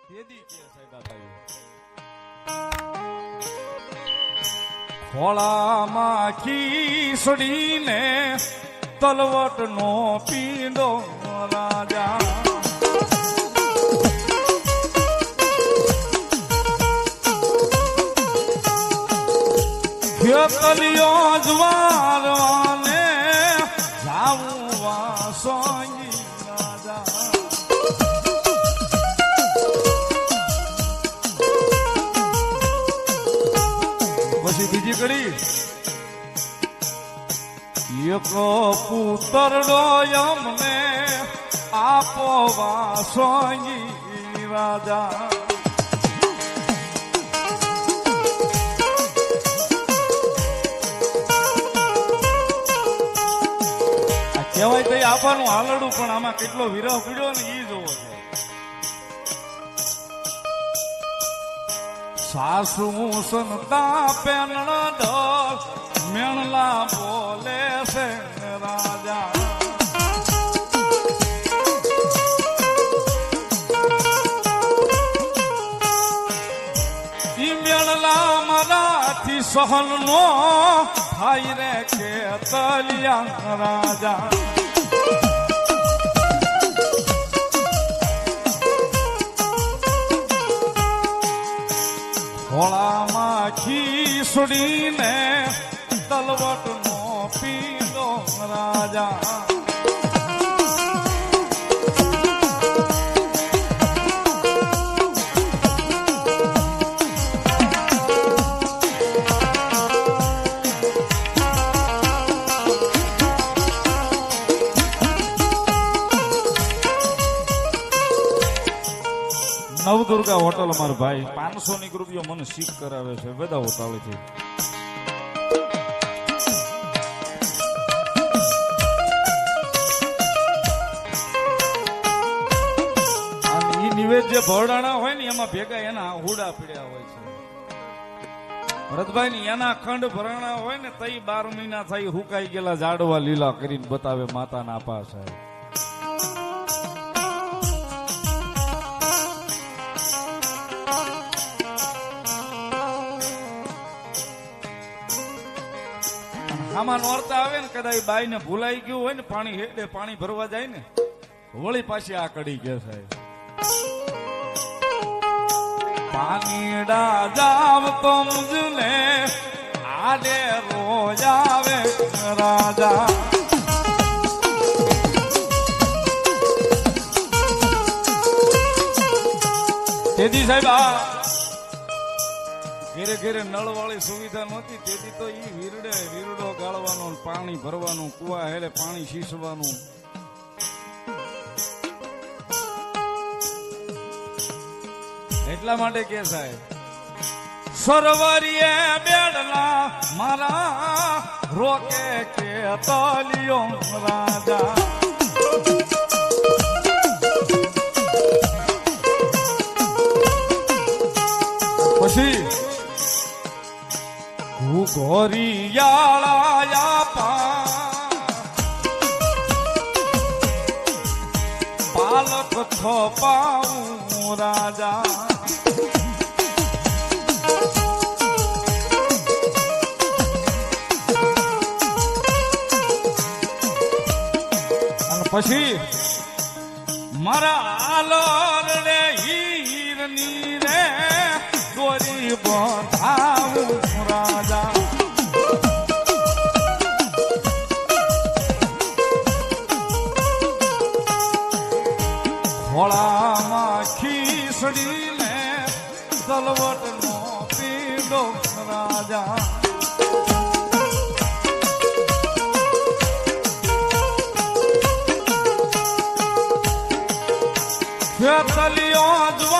કેદી કે સાહેબ ભાઈ ખોળામાં ખીસડીને તલવટ નો પીંડો રાજા કલિયો જવારવાને જાવું વાસોઈ રાજા પછી બીજી કડી એક પુતરડો અમને આપો વાસોઈ રાજા કહેવાય તો આપવાનું હાલડું પણ આમાં કેટલો વિરહ પીડ્યો ને એ જોવો છે. સાસુ સંતા પેનણ ઢોલ મેણલા બોલે છે રાજા ઈ મેણલા મરાઠી સહન નો થાય રે કે તલિયા રાજા ખોળામાં ખીસડીને તલવટ નો પીલો રાજા નવદુર્ગા હોટલ મારા ભાઈ 500 રૂપિયા મને શીખ કરાવે છે બધા હોટાલે છે. એ નિવેદ જે ભરડાણા હોય ને એમાં ભેગા એના હુડા પીડ્યા હોય છે ભરતભાઈ ની એના ખંડ ભરાણા હોય ને તઈ 12 મહિના થઈ હુકાઈ ગયેલા ઝાડવા લીલા કરીને બતાવે માતાના આપા સાહેબ. આમાં નોરતા આવે ને કદાચ બાઈ ને ભૂલાઈ ગયું હોય ને પાણી હેડે પાણી ભરવા જાય ને વળી પાછી આ કડી કે સાહેબ પાણીડા જાવ તો મુજને આડે રોજ આવે રાજા તેથી સાહેબ આ ઘેરે ઘેરે નળ વાળી સુવિધા નહોતી તેથી તો ઈ વીરડો ગાળવાનો પાણી ભરવાનું કુવા હેલે પાણી શીસવાનું એટલા માટે કે સાહેબ સરવરીએ બેડલા મારા રોકે કે તલિયો રાજા પછી ઘોરિયાળા પાલક થોપાવું રાજા અને પછી મારા આલોર રે હીરની રે દોરી બંધાવું રાજા ખોળામાં ખીસડીને તલવટ નો પીડો રાજા તલિયો